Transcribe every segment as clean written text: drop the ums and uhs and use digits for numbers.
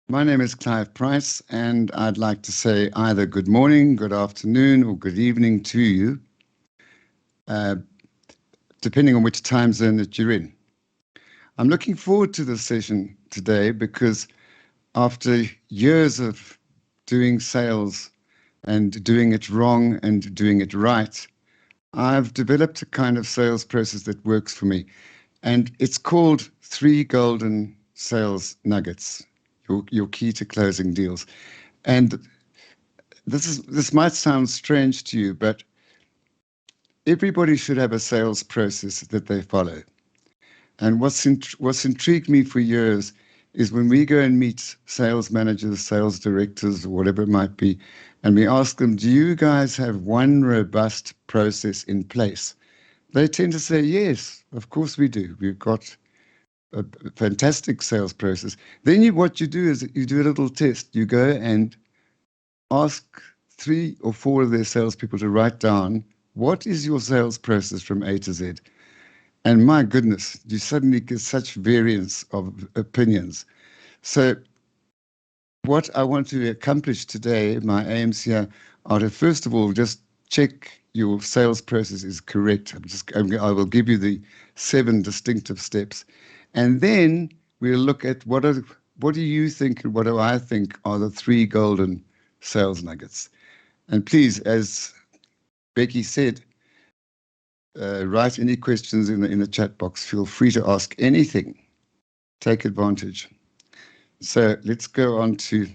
My name is Clive Price, and I'd like to say either good morning, good afternoon, or good evening to you, uh, depending on which time zone that you're in. I'm looking forward to this session today because after years of doing sales and doing it wrong and doing it right, I've developed a kind of sales process that works for me. And it's called Three Golden Sales Nuggets, your key to closing deals. And this might sound strange to you, but everybody should have a sales process that they follow. And what's intrigued me for years is when we go and meet sales managers, sales directors, or whatever it might be, and we ask them, "Do you guys have one robust process in place?" They tend to say, "Yes, of course we do. We've got a fantastic sales process." Then what you do is you do a little test. You go and ask 3 or 4 of their salespeople to write down what is your sales process from A to Z. And my goodness, you suddenly get such variance of opinions. So, what I want to accomplish today, my aims here are to first of all just check your sales process is correct. I will give you the 7 distinctive steps, and then we'll look at what do you think and what do I think are the 3 golden sales nuggets. And please, as Becky said, write any questions in the chat box. Feel free to ask anything. Take advantage. So let's go on to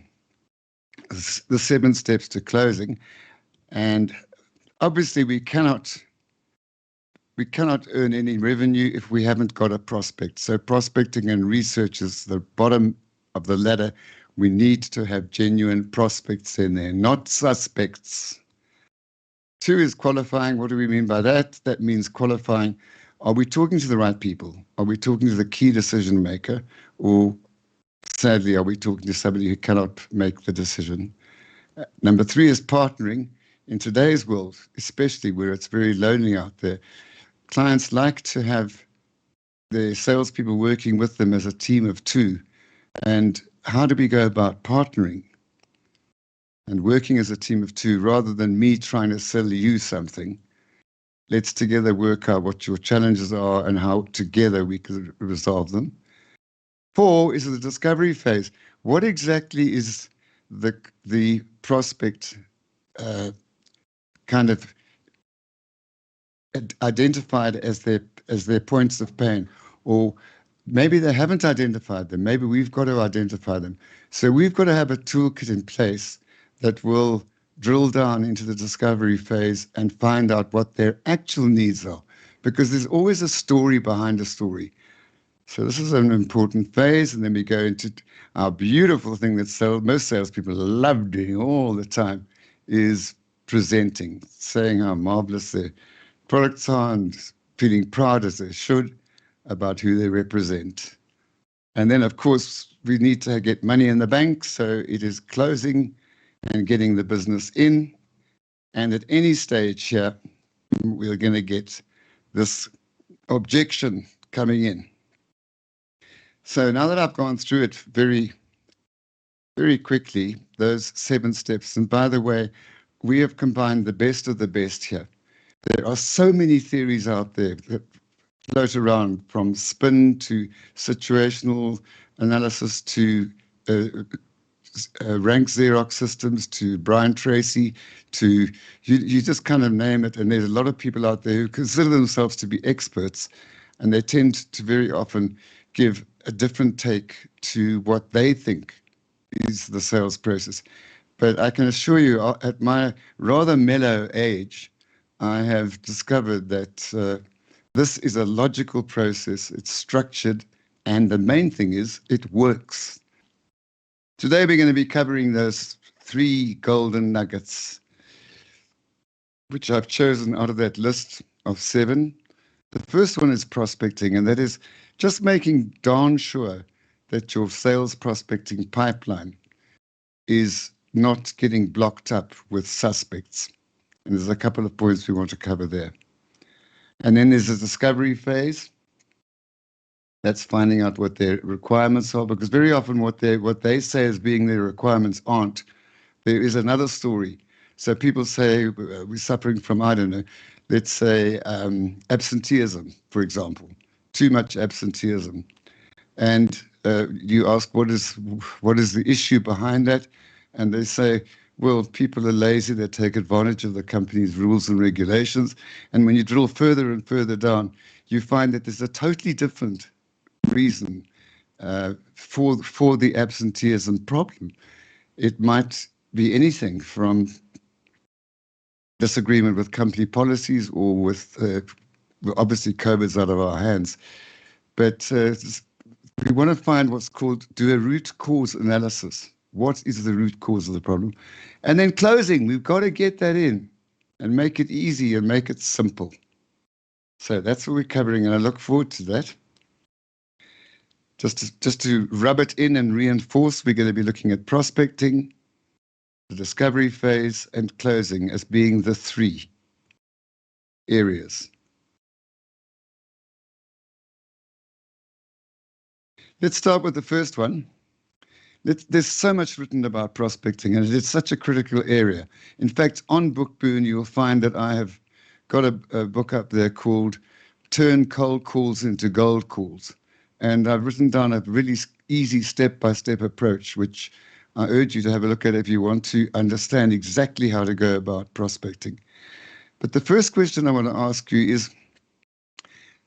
the 7 steps to closing. And obviously, we cannot earn any revenue if we haven't got a prospect. So prospecting and research is the bottom of the ladder. We need to have genuine prospects in there, not suspects. 2 is qualifying. What do we mean by that? That means qualifying. Are we talking to the right people? Are we talking to the key decision maker? Or sadly, are we talking to somebody who cannot make the decision? Number 3 is partnering. In today's world, especially where it's very lonely out there, clients like to have their salespeople working with them as a team of 2. And how do we go about partnering and working as a team of 2 rather than me trying to sell you something? Let's together work out what your challenges are and how together we can resolve them. 4 is the discovery phase. What exactly is the prospect kind of identified as their points of pain, or maybe they haven't identified them. Maybe we've got to identify them. So we've got to have a toolkit in place that will drill down into the discovery phase and find out what their actual needs are, because there's always a story behind a story. So this is an important phase, and then we go into our beautiful thing that most salespeople love doing all the time, is presenting, saying how marvelous their products are and feeling proud as they should about who they represent. And then, of course, we need to get money in the bank, so it is closing and getting the business in. And at any stage here, we're going to get this objection coming in. So now that I've gone through it very, very quickly, those 7 steps, and by the way, we have combined the best of the best here. There are so many theories out there that float around, from spin to situational analysis to rank Xerox systems to Brian Tracy to you just kind of name it. And there's a lot of people out there who consider themselves to be experts, and they tend to very often give a different take to what they think is the sales process. But I can assure you, at my rather mellow age, I have discovered that this is a logical process. It's structured, and the main thing is it works. Today we're going to be covering those 3 golden nuggets, which I've chosen out of that list of 7. The first one is prospecting, and that is just making darn sure that your sales prospecting pipeline is not getting blocked up with suspects. And there's a couple of points we want to cover there. And then there's a discovery phase. That's finding out what their requirements are, because very often what they say as being their requirements aren't. There is another story. So people say we're suffering from, I don't know, let's say absenteeism, for example, too much absenteeism. And you ask what is the issue behind that, and they say, well, people are lazy. They take advantage of the company's rules and regulations. And when you drill further and further down, you find that there's a totally different reason for the absenteeism problem. It might be anything from disagreement with company policies or with obviously COVID's out of our hands. But we want to find what's called do a root cause analysis. What is the root cause of the problem? And then closing, we've got to get that in and make it easy and make it simple. So that's what we're covering, and I look forward to that. Just to rub it in and reinforce, we're going to be looking at prospecting, the discovery phase, and closing as being the three areas. Let's start with the first one. There's so much written about prospecting, and it's such a critical area. In fact, on Bookboon, you'll find that I have got a book up there called Turn Cold Calls into Gold Calls. And I've written down a really easy step-by-step approach, which I urge you to have a look at if you want to understand exactly how to go about prospecting. But the first question I want to ask you is,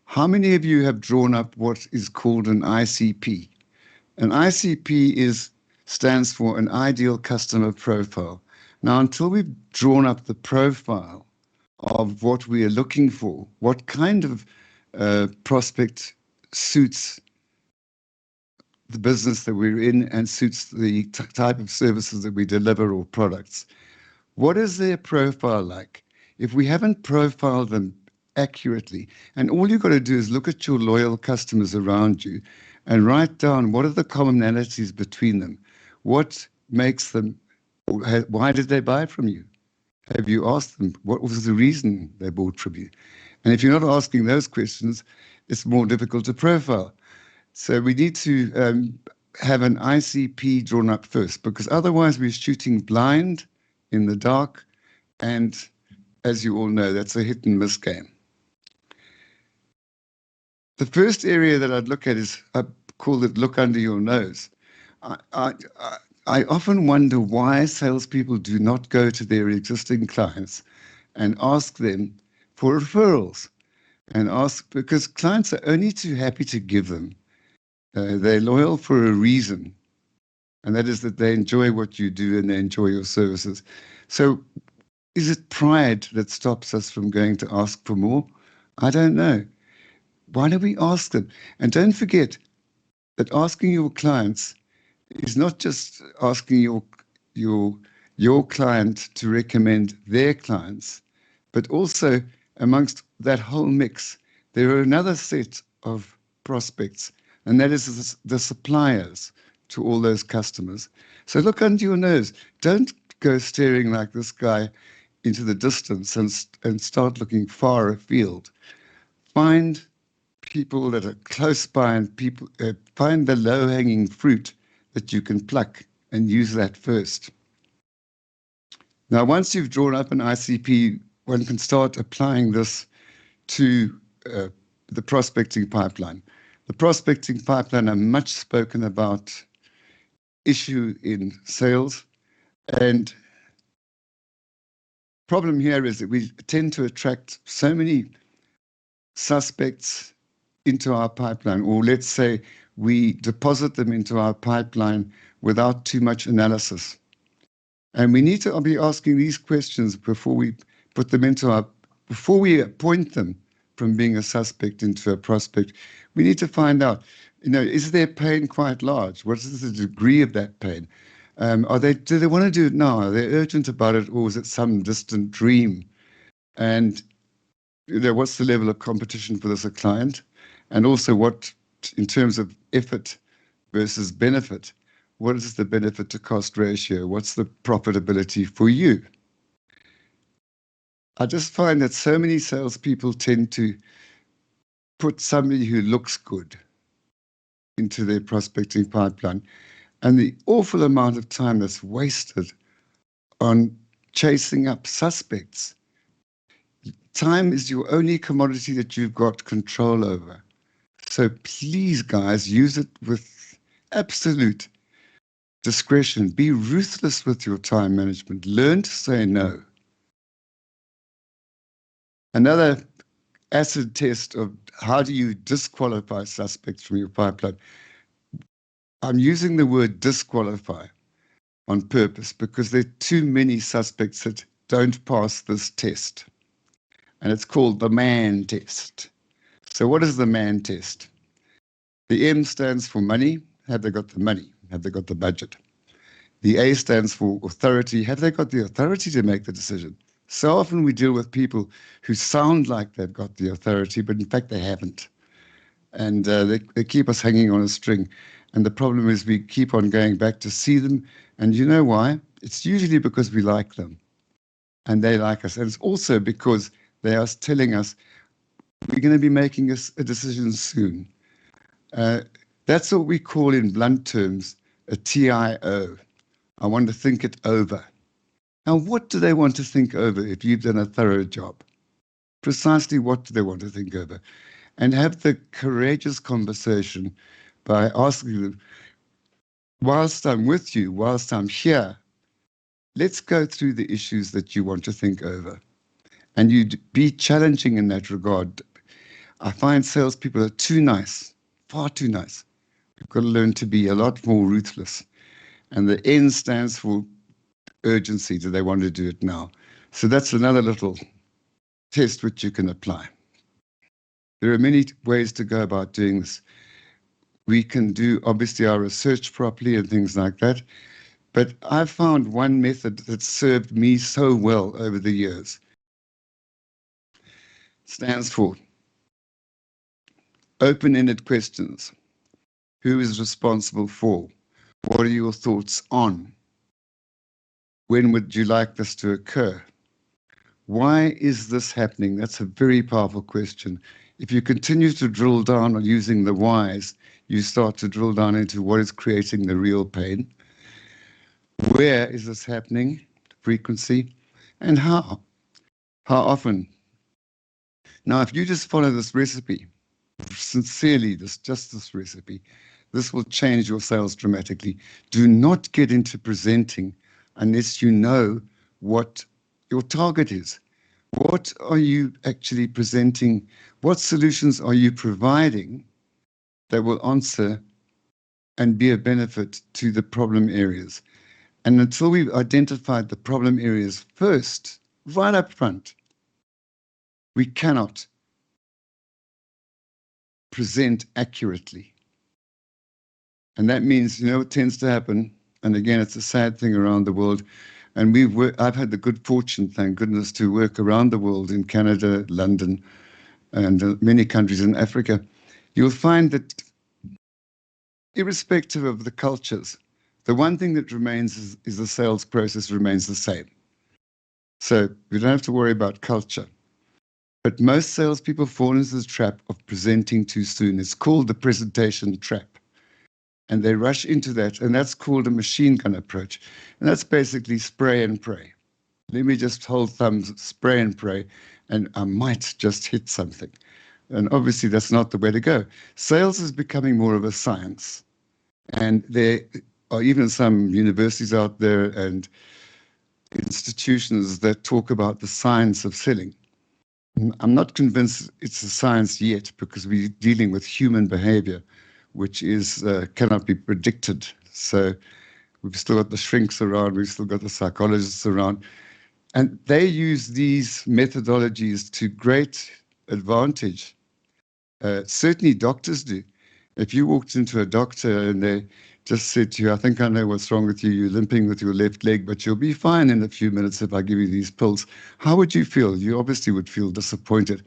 how many of you have drawn up what is called an ICP? An ICP stands for an ideal customer profile. Now, until we've drawn up the profile of what we are looking for, what kind of prospect suits the business that we're in and suits the type of services that we deliver or products, what is their profile like? If we haven't profiled them accurately, and all you've got to do is look at your loyal customers around you and write down what are the commonalities between them. What makes them, why did they buy from you? Have you asked them what was the reason they bought from you? And if you're not asking those questions, it's more difficult to profile. So we need to have an ICP drawn up first, because otherwise we're shooting blind in the dark. And as you all know, that's a hit and miss game. The first area that I'd look at is, I call it look under your nose. I often wonder why salespeople do not go to their existing clients and ask them for referrals, and ask, because clients are only too happy to give them. They're loyal for a reason, and that is that they enjoy what you do and they enjoy your services. So is it pride that stops us from going to ask for more? I don't know. Why don't we ask them? And don't forget that asking your clients is not just asking your client to recommend their clients, but also amongst that whole mix, there are another set of prospects, and that is the suppliers to all those customers. So look under your nose. Don't go staring like this guy into the distance and start looking far afield. Find people that are close by, and people find the low-hanging fruit that you can pluck and use that first. Now, once you've drawn up an ICP, one can start applying this to the prospecting pipeline. The prospecting pipeline, a much spoken about issue in sales, and problem here is that we tend to attract so many suspects into our pipeline, or let's say we deposit them into our pipeline without too much analysis. And we need to be asking these questions before we put them before we appoint them from being a suspect into a prospect. We need to find out, is their pain quite large? What is the degree of that pain? Do they want to do it now? Are they urgent about it, or is it some distant dream? And what's the level of competition for this client? And also what, in terms of effort versus benefit, what is the benefit to cost ratio? What's the profitability for you? I just find that so many salespeople tend to put somebody who looks good into their prospecting pipeline, and the awful amount of time that's wasted on chasing up suspects. Time is your only commodity that you've got control over. So please, guys, use it with absolute discretion. Be ruthless with your time management. Learn to say no. Another acid test of how do you disqualify suspects from your pipeline. I'm using the word disqualify on purpose because there are too many suspects that don't pass this test. And it's called the man test. So what is the man test? The M stands for money. Have they got the money? Have they got the budget? The A stands for authority. Have they got the authority to make the decision? So often we deal with people who sound like they've got the authority, but in fact they haven't. And they keep us hanging on a string. And the problem is we keep on going back to see them. And you know why? It's usually because we like them and they like us. And it's also because they are telling us we're going to be making a decision soon. That's what we call in blunt terms a TIO. I want to think it over. Now, what do they want to think over if you've done a thorough job? Precisely what do they want to think over? And have the courageous conversation by asking them, whilst I'm with you, whilst I'm here, let's go through the issues that you want to think over. And you be challenging in that regard. I find salespeople are too nice, far too nice. You've got to learn to be a lot more ruthless. And the N stands for urgency. Do they want to do it now? So that's another little test which you can apply. There are many ways to go about doing this. We can do, obviously, our research properly and things like that. But I've found one method that served me so well over the years. It stands for open-ended questions. Who is responsible for? What are your thoughts on? When would you like this to occur? Why is this happening? That's a very powerful question. If you continue to drill down on using the whys, you start to drill down into what is creating the real pain. Where is this happening? Frequency. And how? How often? Now, if you just follow this recipe, sincerely, just this recipe, this will change your sales dramatically. Do not get into presenting unless you know what your target is. What are you actually presenting? What solutions are you providing that will answer and be a benefit to the problem areas? And until we've identified the problem areas first, right up front, we cannot present accurately. And that means, you know, what tends to happen, and again, it's a sad thing around the world, and I've had the good fortune, thank goodness, to work around the world in Canada, London, and many countries in Africa. You'll find that irrespective of the cultures, the one thing that remains is the sales process remains the same. So we don't have to worry about culture. But most salespeople fall into the trap of presenting too soon. It's called the presentation trap. And they rush into that, and that's called a machine gun approach. And that's basically spray and pray. Let me just hold thumbs, spray and pray, and I might just hit something. And obviously that's not the way to go. Sales is becoming more of a science. And there are even some universities out there and institutions that talk about the science of selling. I'm not convinced it's a science yet because we're dealing with human behavior, which is cannot be predicted. So we've still got the shrinks around, we've still got the psychologists around, and they use these methodologies to great advantage. Certainly doctors do. If you walked into a doctor and they just said to you, I think I know what's wrong with you, you're limping with your left leg, but you'll be fine in a few minutes if I give you these pills, how would you feel? You obviously would feel disappointed.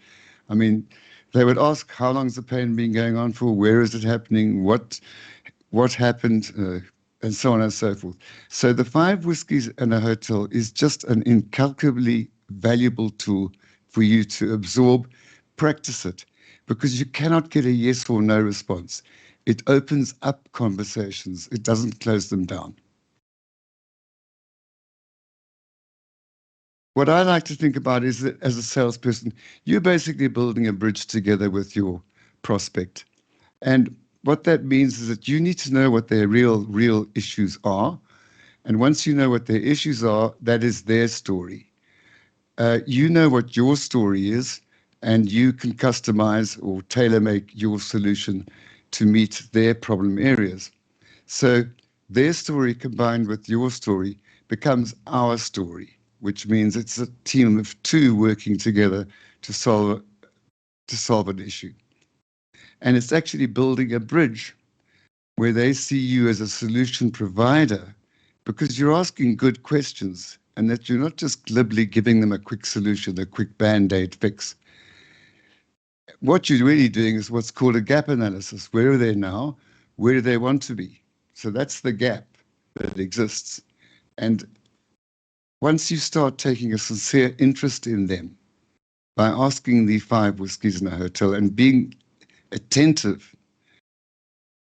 I mean, they would ask, how long's the pain been going on for? Where is it happening? What happened? And so on and so forth. So the 5 whiskeys and a hotel is just an incalculably valuable tool for you to absorb, practice it, because you cannot get a yes or no response. It opens up conversations. It doesn't close them down. What I like to think about is that as a salesperson, you're basically building a bridge together with your prospect. And what that means is that you need to know what their real issues are. And once you know what their issues are, that is their story. You know what your story is, and you can customize or tailor make your solution to meet their problem areas. So their story combined with your story becomes our story, which means it's a team of two working together to solve an issue. And it's actually building a bridge where they see you as a solution provider because you're asking good questions and that you're not just glibly giving them a quick solution, a quick band-aid fix. What you're really doing is what's called a gap analysis. Where are they now? Where do they want to be? So that's the gap that exists. And once you start taking a sincere interest in them by asking the 5 whiskeys in a hotel and being attentive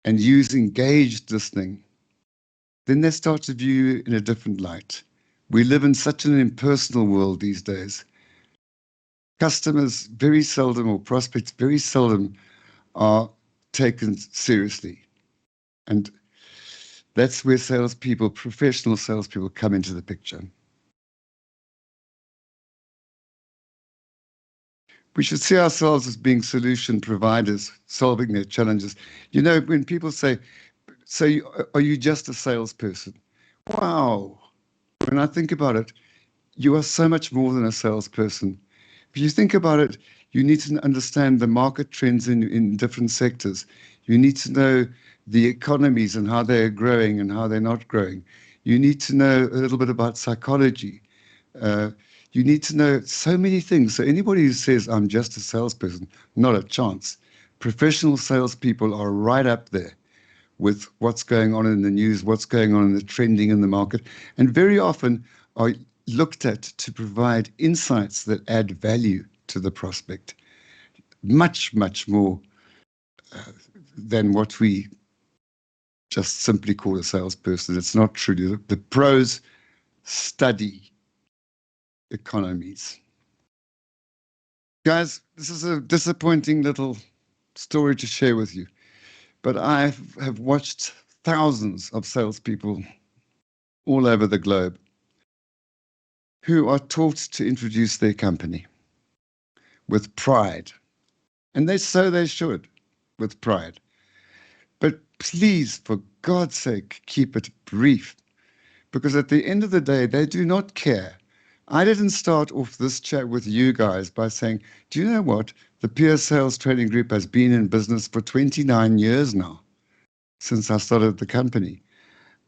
and use engaged listening, then they start to view you in a different light. We live in such an impersonal world these days. Customers very seldom, or prospects very seldom, are taken seriously. And that's where salespeople, professional salespeople, come into the picture. We should see ourselves as being solution providers, solving their challenges. You know, when people say, are you just a salesperson? Wow. When I think about it, you are so much more than a salesperson. If you think about it, you need to understand the market trends in different sectors. You need to know the economies and how they're growing and how they're not growing. You need to know a little bit about psychology. You need to know so many things. So anybody who says, I'm just a salesperson, not a chance. Professional salespeople are right up there with what's going on in the news, what's going on in the trending in the market, and very often are looked at to provide insights that add value to the prospect. Much, much more than what we just simply call a salesperson. It's not true. The pros study economies. Guys, this is a disappointing little story to share with you, but I have watched thousands of salespeople all over the globe who are taught to introduce their company with pride. And they should, with pride. But please, for God's sake, keep it brief, because at the end of the day, they do not care. I didn't start off this chat with you guys by saying, do you know what? The Peer Sales Training Group has been in business for 29 years now, since I started the company.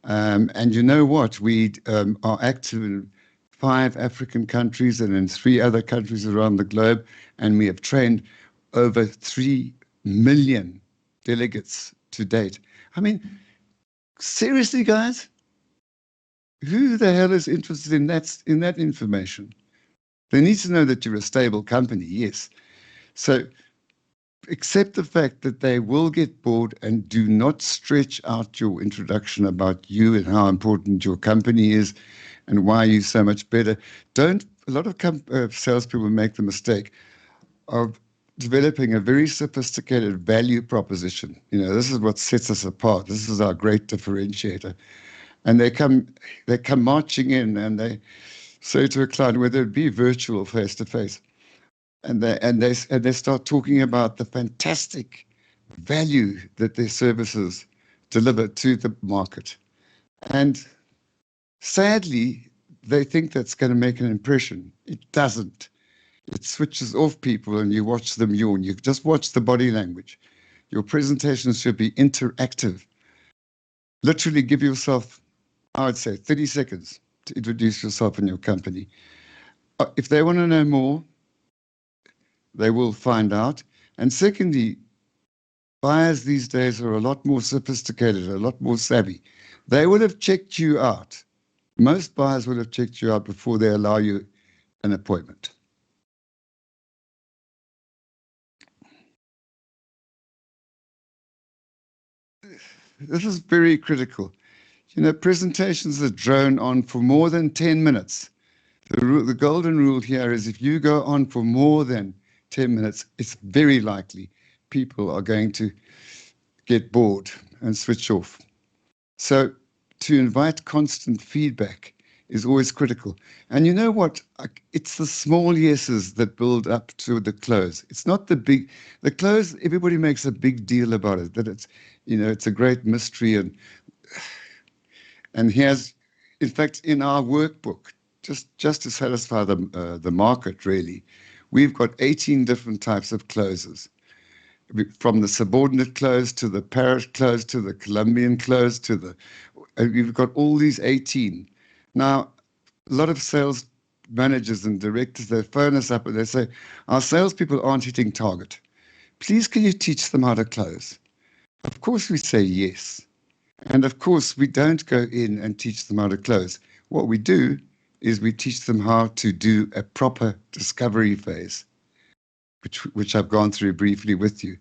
And you know what? We are active in 5 African countries and in 3 other countries around the globe, and we have trained over 3 million delegates to date. I mean, seriously, guys, who the hell is interested in that information? They need to know that you're a stable company, yes. So accept the fact that they will get bored, and do not stretch out your introduction about you and how important your company is and why you're so much better. A lot of salespeople make the mistake of developing a very sophisticated value proposition. You know, this is what sets us apart. This is our great differentiator. And they come marching in and they say to a client, whether it be virtual or face to face, and they start talking about the fantastic value that their services deliver to the market. And sadly, they think that's going to make an impression. It doesn't. It switches off people and you watch them yawn. You just watch the body language. Your presentation should be interactive. Literally give yourself, I would say, 30 seconds to introduce yourself and your company. If they want to know more, they will find out. And secondly, buyers these days are a lot more sophisticated, a lot more savvy. They would have checked you out. Most buyers would have checked you out before they allow you an appointment. this is very critical. You know, presentations that drone on for more than 10 minutes. The golden rule here is if you go on for more than 10 minutes, it's very likely people are going to get bored and switch off. So to invite constant feedback is always critical. And you know what? It's the small yeses that build up to the close. It's not the close, everybody makes a big deal about it, that it's, you know, it's a great mystery. And here's, in fact, in our workbook, just to satisfy the market, really, we've got 18 different types of closes, from the subordinate close to the parrot close to the Colombian close to the, we've got all these 18. Now, a lot of sales managers and directors, they phone us up and they say, our salespeople aren't hitting target. Please, can you teach them how to close? Of course, we say yes. And of course, we don't go in and teach them how to close. What we do is we teach them how to do a proper discovery phase, which I've gone through briefly with you.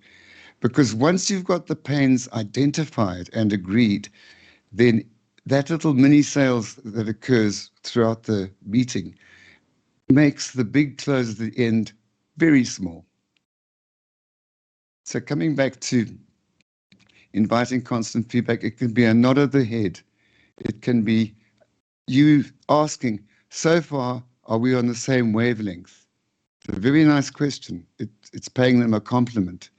Because once you've got the pains identified and agreed, then that little mini sales that occurs throughout the meeting makes the big close at the end very small. So coming back to inviting constant feedback, it can be a nod of the head. It can be you asking, so far, are we on the same wavelength? It's a very nice question. It's paying them a compliment.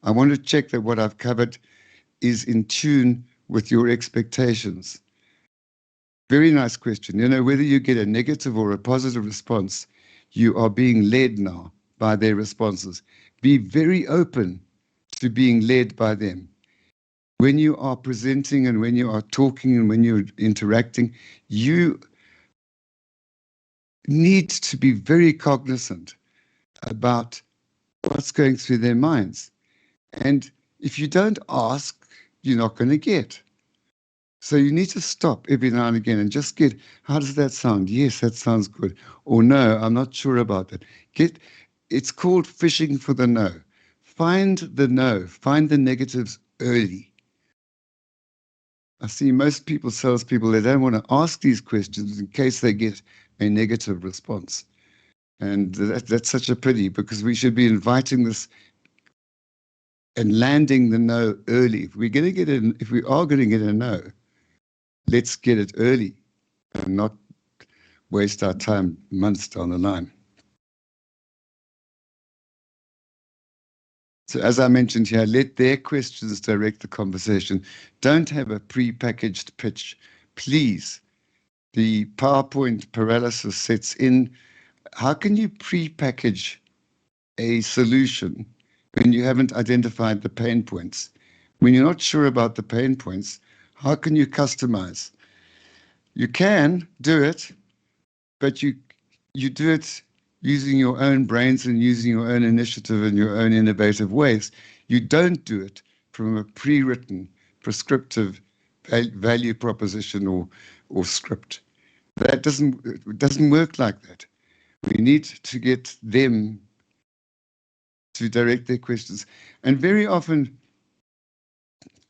I want to check that what I've covered is in tune with your expectations. Very nice question. You know, whether you get a negative or a positive response, you are being led now by their responses. Be very open to being led by them. When you are presenting and when you are talking and when you're interacting, you need to be very cognizant about what's going through their minds. And if you don't ask, you're not going to get. So you need to stop every now and again and just get, how does that sound? Yes, that sounds good. Or no, I'm not sure about that. It's called fishing for the no. Find the no, find the negatives early. I see most people, salespeople, they don't want to ask these questions in case they get a negative response. And that's such a pity, because we should be inviting this and landing the no early. If we are going to get a no, let's get it early and not waste our time months down the line. So as I mentioned here, let their questions direct the conversation. Don't have a pre-packaged pitch. Please, the PowerPoint paralysis sets in. How can you pre-package a solution when you haven't identified the pain points? When you're not sure about the pain points, how can you customize? You can do it, but you do it using your own brains and using your own initiative and your own innovative ways. You don't do it from a pre-written, prescriptive value proposition or script. That doesn't work like that. We need to get them to direct their questions. And very often,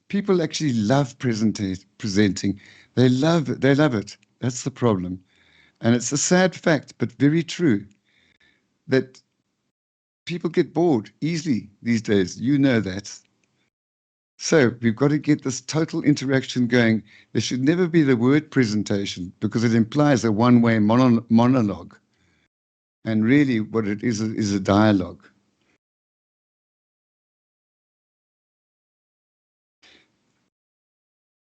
people actually love presenting. They love it. That's the problem. And it's a sad fact, but very true, that people get bored easily these days. You know that. So we've got to get this total interaction going. There should never be the word presentation, because it implies a one-way monologue. And really what it is a dialogue.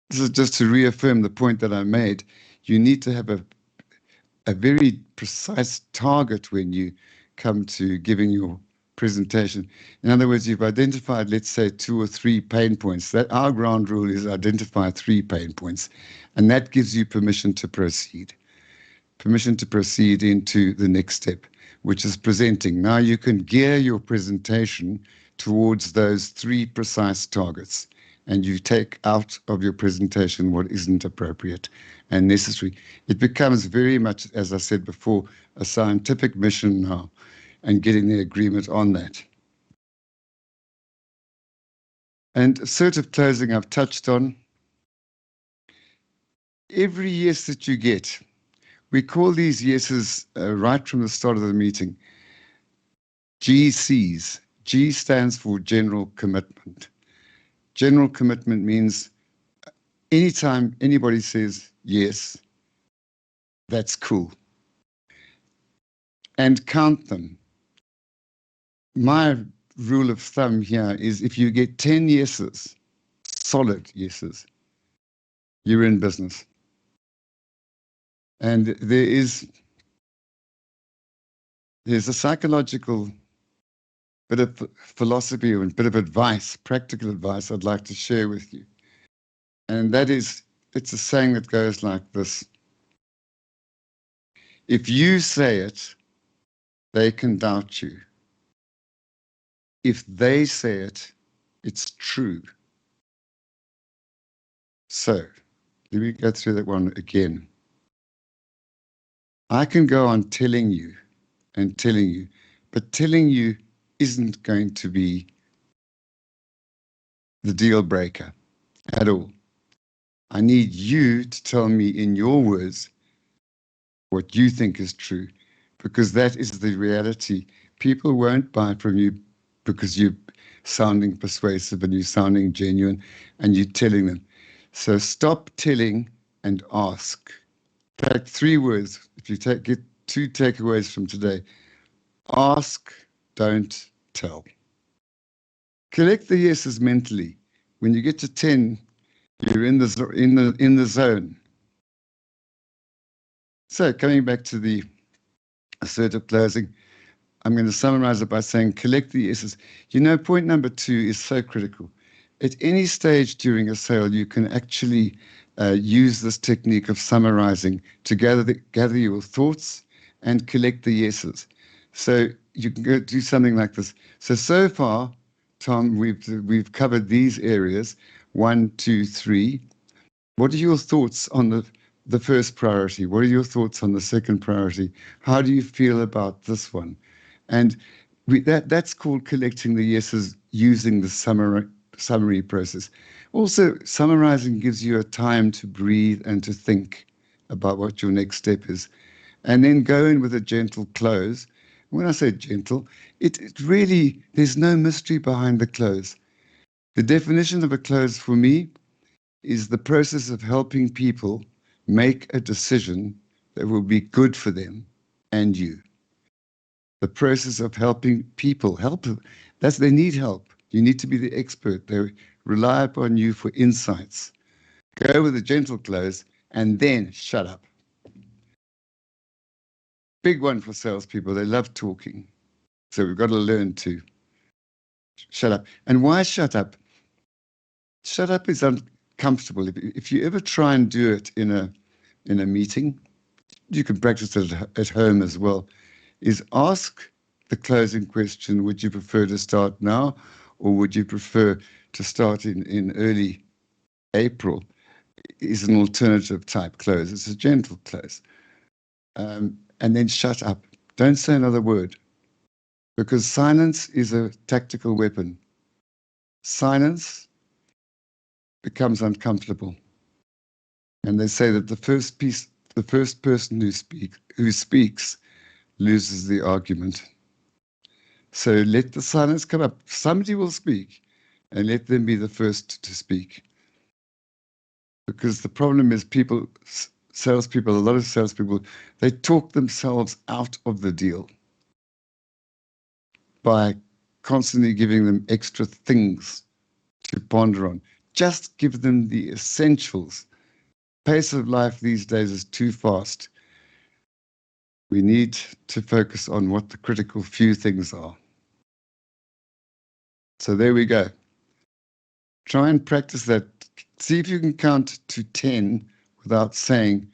This is just to reaffirm the point that I made. You need to have a very precise target when you come to giving your presentation. In other words, you've identified, let's say, 2 or 3 pain points. That our ground rule is identify 3 pain points, and that gives you permission to proceed. Permission to proceed into the next step, which is presenting. Now you can gear your presentation towards those 3 precise targets, and you take out of your presentation what isn't appropriate and necessary. It becomes very much, as I said before, a scientific mission now, and getting the agreement on that. And assertive closing I've touched on. every yes that you get, we call these yeses right from the start of the meeting GCs. G stands for general commitment. General commitment means anytime anybody says yes, that's cool. And count them. My rule of thumb here is if you get 10 yeses, solid yeses, you're in business. And there's a psychological bit of philosophy and bit of advice, practical advice I'd like to share with you. And that is, it's a saying that goes like this. If you say it, they can doubt you. If they say it, it's true. So, let me go through that one again. I can go on telling you and telling you, but telling you isn't going to be the deal breaker at all. I need you to tell me in your words what you think is true, because that is the reality. People won't buy from you because you're sounding persuasive and you're sounding genuine and you're telling them. So stop telling and ask. In fact, 3 words, if you get 2 takeaways from today: ask, don't tell. Collect the yeses mentally. When you get to 10, you're in the zone. So coming back to the assertive closing, I'm going to summarize it by saying collect the yeses. Point number 2 is so critical. At any stage during a sale, you can actually use this technique of summarizing to gather your thoughts and collect the yeses. So you can go do something like this. So far, Tom, we've covered these areas, 1, 2, 3. What are your thoughts on the first priority? What are your thoughts on the second priority? How do you feel about this one? And that's called collecting the yeses using the summary process. Also, summarizing gives you a time to breathe and to think about what your next step is. And then go in with a gentle close. When I say gentle, it really, there's no mystery behind the close. The definition of a close for me is the process of helping people make a decision that will be good for them and you. The process of helping people they need help. You need to be the expert. They rely upon you for insights. Go with a gentle close and then shut up. Big one for salespeople. They love talking. So we've got to learn to shut up. And why shut up? Shut up is uncomfortable. If you ever try and do it in a meeting, you can practice it at home as well, is ask the closing question: would you prefer to start now, or would you prefer to start in early April? Is an alternative type close. It's a gentle close. And then shut up. Don't say another word, because silence is a tactical weapon. Silence becomes uncomfortable. And they say that the first person who speaks loses the argument. So let the silence come up. Somebody will speak, and let them be the first to speak. Because the problem is salespeople, a lot of salespeople, they talk themselves out of the deal by constantly giving them extra things to ponder on. Just give them the essentials. Pace of life these days is too fast. We need to focus on what the critical few things are. So there we go. Try and practice that. See if you can count to 10 without saying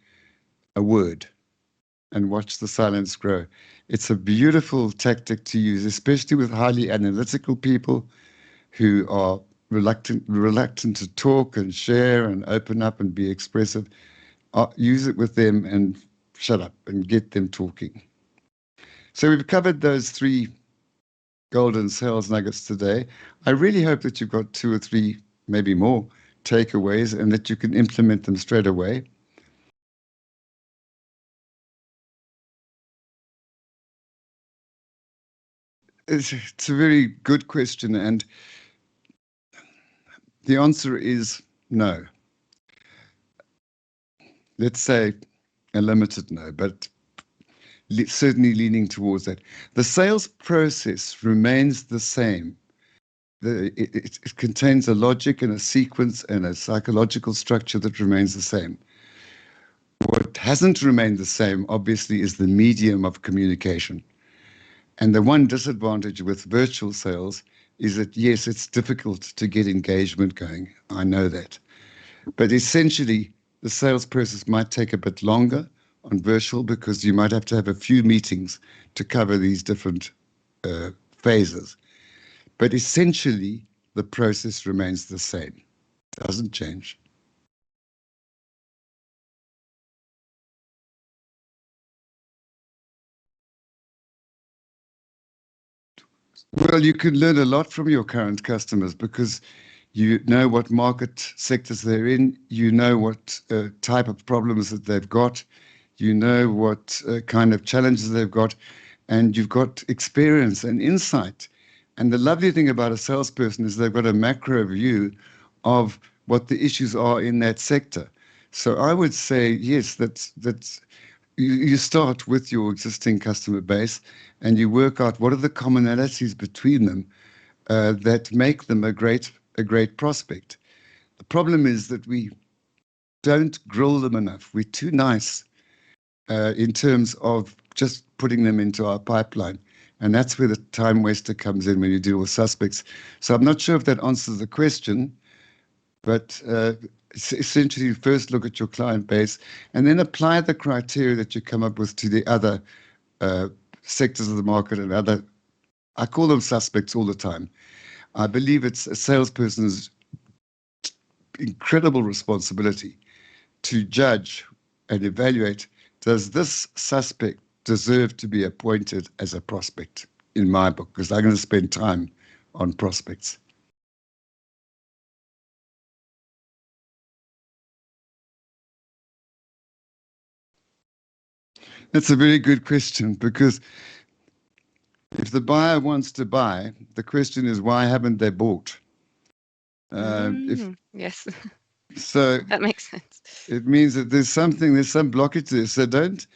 a word, and watch the silence grow. It's a beautiful tactic to use, especially with highly analytical people who are reluctant to talk and share and open up and be expressive. Use it with them and shut up and get them talking. So we've covered those 3 golden sales nuggets today. I really hope that you've got 2 or 3, maybe more, takeaways, and that you can implement them straight away. It's a very good question, and the answer is no. Let's say a limited no, but certainly leaning towards that. The sales process remains the same. It contains a logic and a sequence and a psychological structure that remains the same. What hasn't remained the same, obviously, is the medium of communication. And the one disadvantage with virtual sales is that, yes, it's difficult to get engagement going. I know that. But essentially, the sales process might take a bit longer on virtual because you might have to have a few meetings to cover these different phases. But essentially, the process remains the same. It doesn't change. Well, you can learn a lot from your current customers because you know what market sectors they're in, you know what type of problems that they've got, you know what kind of challenges they've got, and you've got experience and insight. And the lovely thing about a salesperson is they've got a macro view of what the issues are in that sector. So I would say, yes, that's you start with your existing customer base and you work out what are the commonalities between them that make them a great prospect. The problem is that we don't grill them enough. We're too nice in terms of just putting them into our pipeline. And that's where the time waster comes in when you deal with suspects. So I'm not sure if that answers the question, but essentially first look at your client base and then apply the criteria that you come up with to the other sectors of the market and other, I call them suspects all the time. I believe it's a salesperson's incredible responsibility to judge and evaluate, does this suspect deserve to be appointed as a prospect in my book? Because I'm going to spend time on prospects. That's a very good question because if the buyer wants to buy, the question is why haven't they bought? Yes, So that makes sense. it means that there's some blockage there. So don't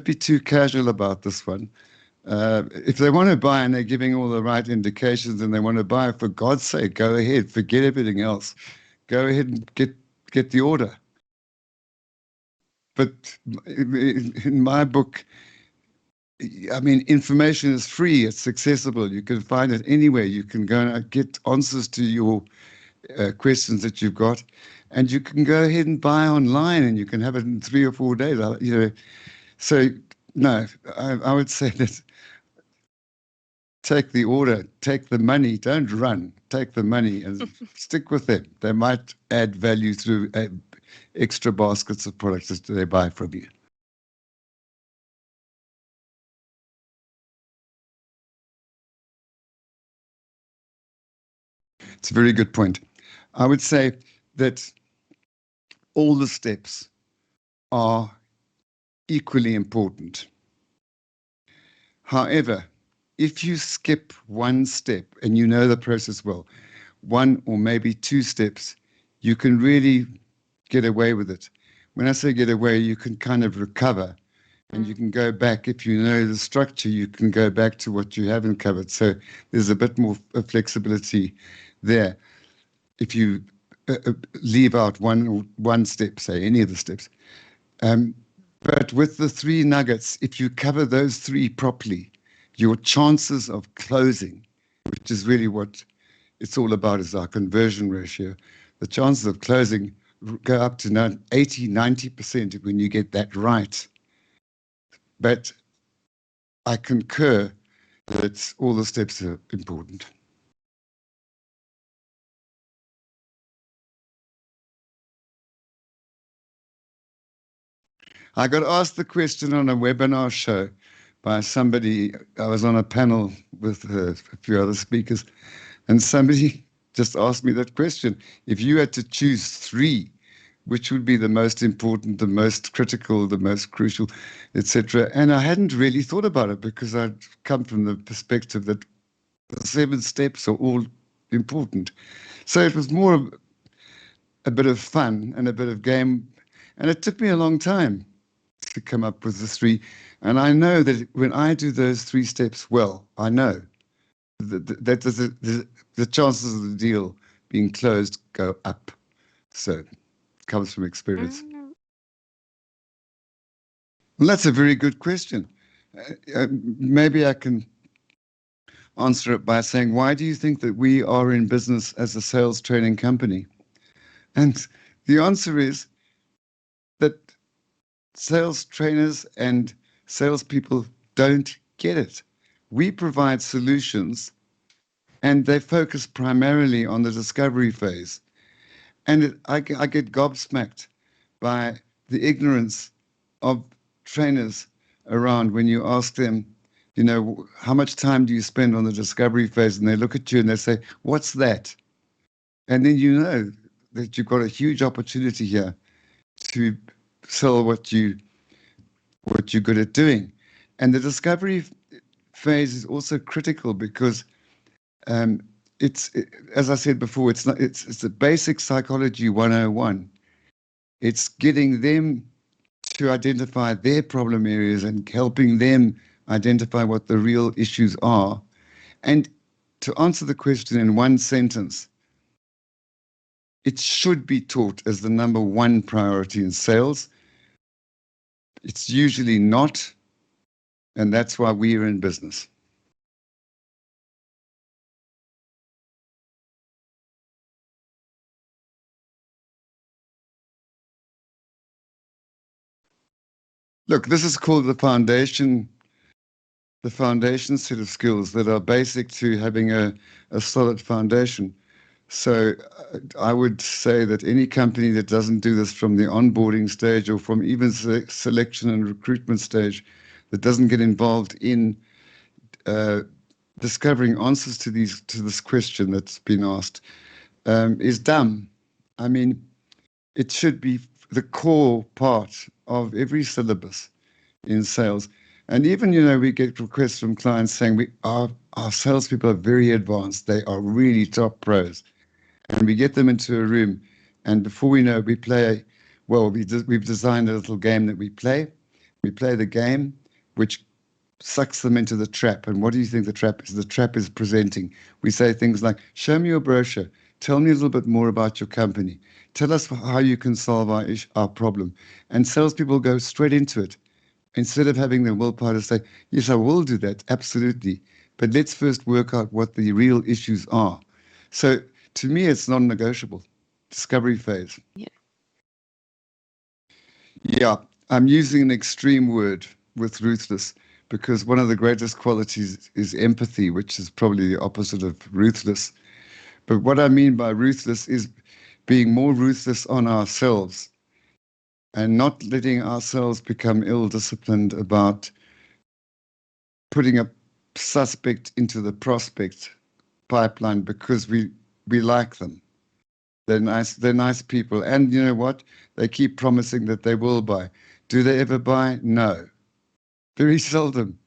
be too casual about this one. If they want to buy and they're giving all the right indications and they want to buy, for God's sake, go ahead. Forget everything else. Go ahead and get the order. But in my book, I mean, information is free. It's accessible. You can find it anywhere. You can go and get answers to your questions that you've got, and you can go ahead and buy online, and you can have it in 3 or 4 days. So no, I would say that take the order, take the money, don't run. Take the money and stick with them. They might add value through extra baskets of products that they buy from you. It's a very good point. I would say that all the steps are equally important. However, if you skip one step and you know the process well, one or maybe 2 steps, you can really get away with it. When I say get away, you can kind of recover and you can go back. If you know the structure, you can go back to what you haven't covered. So there's a bit more flexibility there. If you leave out one step, say any of the steps. But with the 3 nuggets, if you cover those 3 properly, your chances of closing, which is really what it's all about, is our conversion ratio. The chances of closing go up to 80, 90% when you get that right. But I concur that all the steps are important. I got asked the question on a webinar show by somebody. I was on a panel with a few other speakers, and somebody just asked me that question. If you had to choose 3 which would be the most important, the most critical, the most crucial, etc. And I hadn't really thought about it because I'd come from the perspective that the 7 steps are all important. So it was more a bit of fun and a bit of game. And it took me a long time to come up with the 3. And I know that when I do those 3 steps well, I know that the chances of the deal being closed go up. So it comes from experience. Well, that's a very good question. Maybe I can answer it by saying, why do you think that we are in business as a sales training company? And the answer is that sales trainers and salespeople don't get it. We provide solutions and they focus primarily on the discovery phase. And I get gobsmacked by the ignorance of trainers around when you ask them, you know, how much time do you spend on the discovery phase? And they look at you and they say, what's that? And then you know that you've got a huge opportunity here to sell what you're good at doing. And the discovery phase is also critical because as I said before, it's the basic psychology 101. It's getting them to identify their problem areas and helping them identify what the real issues are. And to answer the question in one sentence, it should be taught as the number 1 priority in sales. It's usually not, and that's why we are in business. Look, this is called the foundation set of skills that are basic to having a solid foundation. So I would say that any company that doesn't do this from the onboarding stage or from even selection and recruitment stage, that doesn't get involved in discovering answers to this question that's been asked, is dumb. I mean, it should be the core part of every syllabus in sales. And even, we get requests from clients saying our salespeople are very advanced. They are really top pros. And we get them into a room, and before we know it, we play. Well, we've designed a little game that we play. We play the game, which sucks them into the trap. And what do you think the trap is? The trap is presenting. We say things like, show me your brochure. Tell me a little bit more about your company. Tell us how you can solve our problem. And salespeople go straight into it instead of having the willpower to say, yes, I will do that, absolutely. But let's first work out what the real issues are. So to me, it's non-negotiable. Discovery phase. Yeah, I'm using an extreme word with ruthless because one of the greatest qualities is empathy, which is probably the opposite of ruthless. But what I mean by ruthless is being more ruthless on ourselves and not letting ourselves become ill-disciplined about putting a suspect into the prospect pipeline because we like them. They're nice people. And you know what? They keep promising that they will buy. Do they ever buy? No. Very seldom.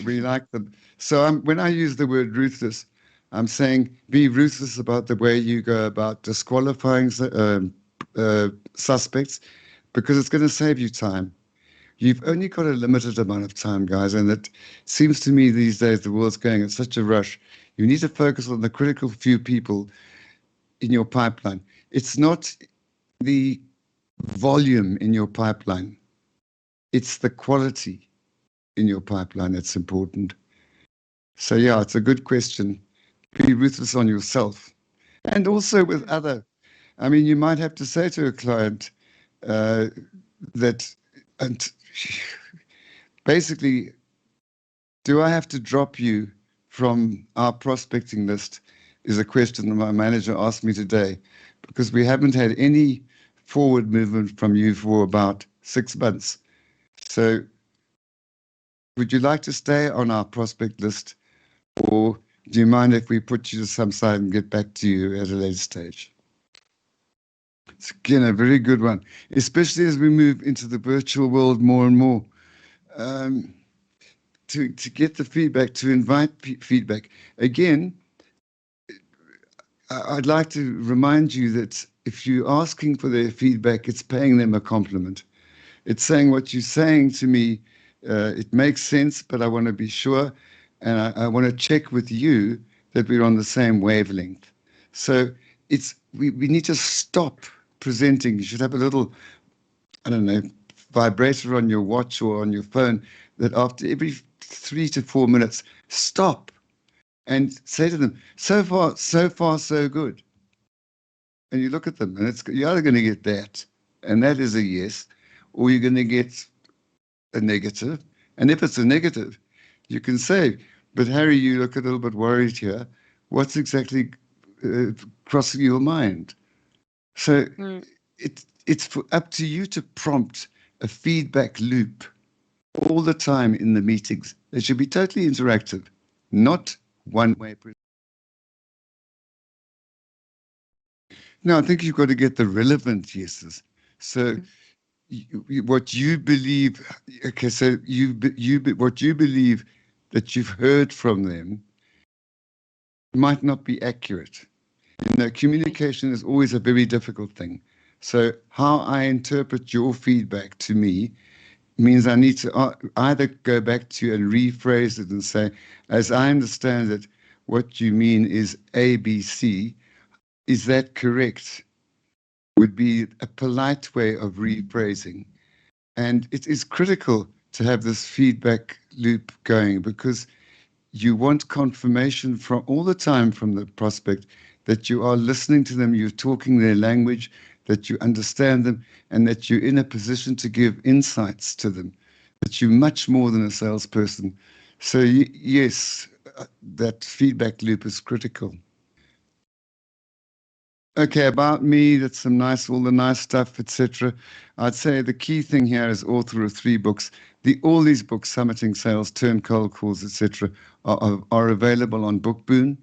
We like them. So when I use the word ruthless, I'm saying be ruthless about the way you go about disqualifying suspects because it's going to save you time. You've only got a limited amount of time, guys, and it seems to me these days the world's going at such a rush. You need to focus on the critical few people in your pipeline. It's not the volume in your pipeline. It's the quality in your pipeline that's important. So yeah, it's a good question. Be ruthless on yourself and also with other. I mean, you might have to say to a client that, and basically, do I have to drop you from our prospecting list is a question that my manager asked me today because we haven't had any forward movement from you for about 6 months. So would you like to stay on our prospect list or do you mind if we put you to some side and get back to you at a later stage? It's again a very good one, especially as we move into the virtual world more and more. Um, to get the feedback, to invite feedback. Again, I'd like to remind you that if you're asking for their feedback, it's paying them a compliment. It's saying what you're saying to me, it makes sense, but I want to be sure, and I want to check with you that we're on the same wavelength. So we need to stop presenting. You should have a little, I don't know, vibrator on your watch or on your phone that after every 3 to 4 minutes, stop and say to them, so far, so good. And you look at them, and you're either going to get that, and that is a yes, or you're going to get a negative. And if it's a negative, you can say, but Harry, you look a little bit worried here. What's exactly crossing your mind? So it's up to you to prompt a feedback loop all the time in the meetings. They should be totally interactive, not one-way. No, I think you've got to get the relevant yeses. So what you believe, okay, so what you believe that you've heard from them might not be accurate. You know, communication is always a very difficult thing. So how I interpret your feedback to me means I need to either go back to you and rephrase it and say, as I understand it, what you mean is A, B, C. Is that correct? Would be a polite way of rephrasing. And it is critical to have this feedback loop going because you want confirmation from all the time from the prospect that you are listening to them, you're talking their language, that you understand them, and that you're in a position to give insights to them, that you're much more than a salesperson. So yes, that feedback loop is critical. Okay, about me, that's all the nice stuff, etc. I'd say the key thing here is author of 3 books. All these books, Summiting Sales, Turn Cold Calls, etc., are available on Bookboon.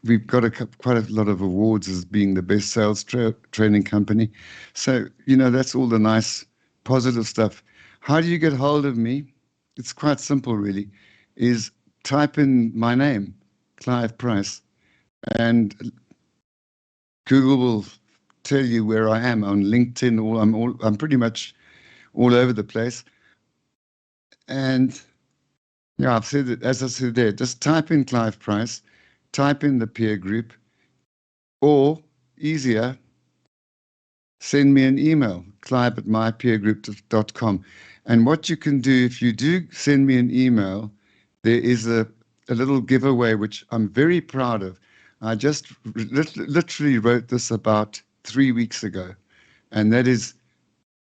We've got quite a lot of awards as being the best sales training company. So, that's all the nice, positive stuff. How do you get hold of me? It's quite simple, really, is type in my name, Clive Price, and Google will tell you where I am on LinkedIn. I'm pretty much all over the place. And yeah, I've said it, as I said there, just type in Clive Price, type in the peer group, or easier, send me an email, clive@mypeergroup.com. And what you can do, if you do send me an email, there is a little giveaway, which I'm very proud of. I just literally wrote this about 3 weeks ago, and that is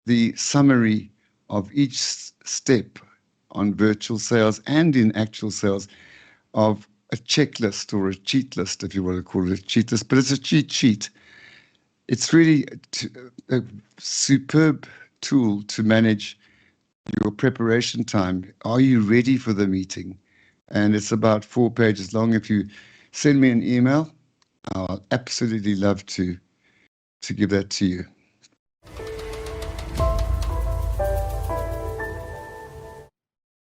the summary of each step on virtual sales and in actual sales of a checklist or a cheat list, if you want to call it a cheat list, but it's a cheat sheet. It's really a superb tool to manage your preparation time. Are you ready for the meeting? And it's about 4 pages long. If you send me an email, I'll absolutely love to give that to you.